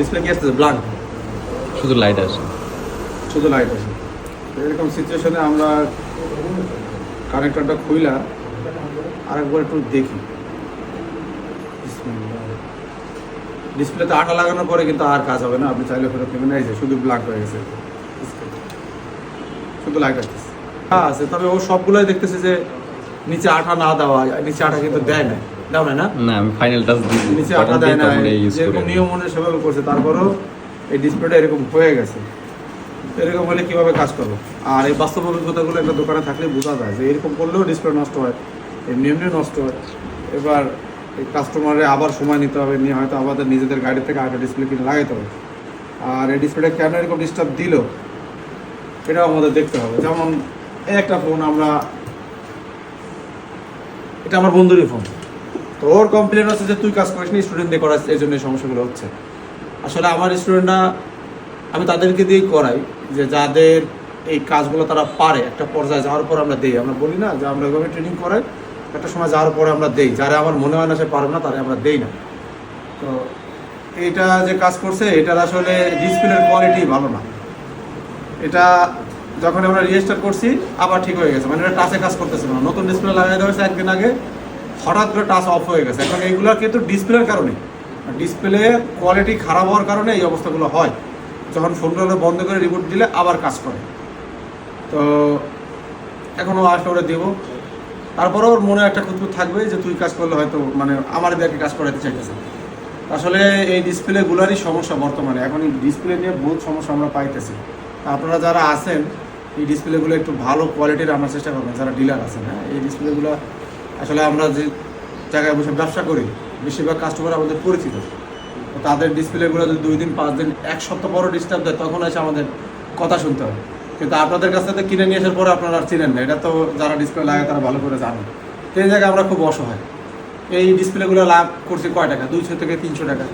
Display কি আসতেছে blank, শুধু লাইট আসে। শুধু লাইট আছে। এরকম সিচুয়েশনে আমরা কানেক্টরটা খুইলা আরেকবার একটু দেখি। ডিসপ্লেতে আঠা লাগানোর পরে কিন্তু আর কাজ হবে না, আপনি চাইলে ফেরত নেবেন। এই যে শুধু ব্ল্যাঙ্ক হয়ে গেছে, শুধু লাইট আসতেছে। হ্যাঁ আছে, তবে ও সবগুলোই দেখতেছে যে নিচে আঠা না দেওয়া, নিচে আঠা কিন্তু দেয় না, দাও না না না আমি ফাইনাল টাচ দিই, নিচে আঠা দেয় না, যেরকম নিয়ম অনুযায়ী সেভাবে করছে, তারপরেও এই ডিসপ্লেটা এরকম হয়ে গেছে। এরকম হলে কীভাবে কাজ করবো? আর এই বাস্তব অভিজ্ঞতাগুলো একটা দোকানে থাকলে বোঝা যায় যে এরকম করলেও ডিসপ্লে নষ্ট হয়, এমনি এমনি নষ্ট হয়। এবার এই কাস্টমারে আবার সময় নিতে হবে, নিয়ে হয়তো আমাদের নিজেদের গাড়ি থেকে আগে ডিসপ্লে কিনে লাগাইতে হবে। আর এই ডিসপ্লেটা কেন এরকম ডিস্টার্ব দিল এটাও আমাদের দেখতে হবে। যেমন এই একটা ফোন আমরা, এটা আমার বন্ধুরই ফোন, তো ওর কমপ্লেন হচ্ছে যে তুই কাজ করিস নি, স্টুডেন্ট দিয়ে করাস, এই জন্য এই সমস্যাগুলো হচ্ছে। আসলে আমার স্টুডেন্টরা আমি তাদেরকে দিয়েই করাই, যে যাদের এই কাজগুলো তারা পারে, একটা পর্যায়ে যাওয়ার পর আমরা দেই। আমরা বলি না যে আমরা এভাবে ট্রেনিং করাই, একটা সময় যাওয়ার পরে আমরা দেই, যারা আমার মনে হয় না সে পারবে না তারা আমরা দেই না। তো এইটা যে কাজ করছে এটার আসলে ডিসপ্লের কোয়ালিটি ভালো না। এটা যখন আমরা রিস্টার্ট করছি আবার ঠিক হয়ে গেছে, মানে এটা টাচে কাজ করতেছে না। নতুন ডিসপ্লে লাগাই দেওয়া হয়েছে একদিন আগে, হঠাৎ করে টাচ অফ হয়ে গেছে। এখন এইগুলো কিন্তু ডিসপ্লের কারণে, ডিসপ্লে কোয়ালিটি খারাপ হওয়ার কারণে এই অবস্থাগুলো হয়। যখন ফোনগুলো বন্ধ করে রিবুট দিলে আবার কাজ করে। তো এখনও আসলে ওরা দেবো, তারপরেও ওর মনে একটা খুঁতখুত থাকবে যে তুই কাজ করলে হয়তো মানে আমার এদেরকে কাজ করাতে চাইতেছে। আসলে এই ডিসপ্লেগুলোরই সমস্যা বর্তমানে, এখন এই ডিসপ্লে নিয়ে বহুত সমস্যা আমরা পাইতেছি। আপনারা যারা আছেন এই ডিসপ্লেগুলো একটু ভালো কোয়ালিটির আনার চেষ্টা করবেন, যারা ডিলার আছেন। হ্যাঁ, এই ডিসপ্লেগুলো আসলে আমরা যে জায়গায় বসে ব্যবসা করি বেশিরভাগ কাস্টমার আমাদের পরিচিত, তো তাদের ডিসপ্লেগুলো যদি 2 দিন 5 দিন 1 সপ্তাহ পরও ডিস্টার্ব দেয় তখন এসে আমাদের কথা শুনতে হবে। কিন্তু আপনাদের কাছ থেকে কিনে নিয়ে আসার পরে আপনারা আর চিনেন না, এটা তো যারা ডিসপ্লে লাগে তারা ভালো করে জানেন। তো এই জায়গায় আমরা খুব অসহায়। এই ডিসপ্লেগুলো লাভ করছি কয় টাকা, 200 থেকে 300 টাকা,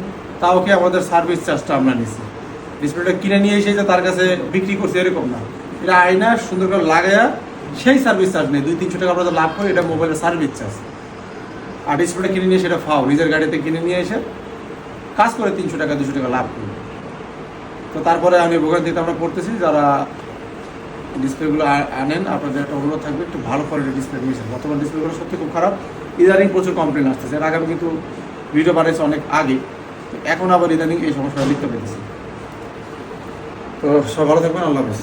তাও কি আমাদের সার্ভিস চার্জটা আমরা নিচ্ছি। ডিসপ্লেটা কিনে নিয়ে এসে যে তার কাছে বিক্রি করছি এরকম না, এটা আয়না সুন্দর করে লাগাইয়া সেই সার্ভিস চার্জ নেই। 200-300 টাকা আমরা লাভ করি, এটা মোবাইলের সার্ভিস চার্জ। আর ডিসপ্লেটা কিনে নিয়ে সেটা ফাও, নিজের গাড়িতে কিনে নিয়ে এসে কাজ করে 300 টাকা 200 টাকা লাভ করি। তো তারপরে আমি ভোগান্তিতে আমরা করতেছি, যারা ডিসপ্লেগুলো আনেন আপনাদের একটা অনুরোধ থাকবে একটু ভালো কোয়ালিটির ডিসপ্লে নিয়েছেন। বর্তমান ডিসপ্লেগুলো সত্যি খুব খারাপ, ইদানিং প্রচুর কমপ্লেন আসতেছে। এর আগে আমি কিন্তু ভিডিও বানিয়েছি অনেক আগে, এখন আবার ইদানিং এই সমস্যাটা দেখতে পেয়েছি। তো সব ভালো থাকবেন, আল্লাহ হাফেজ।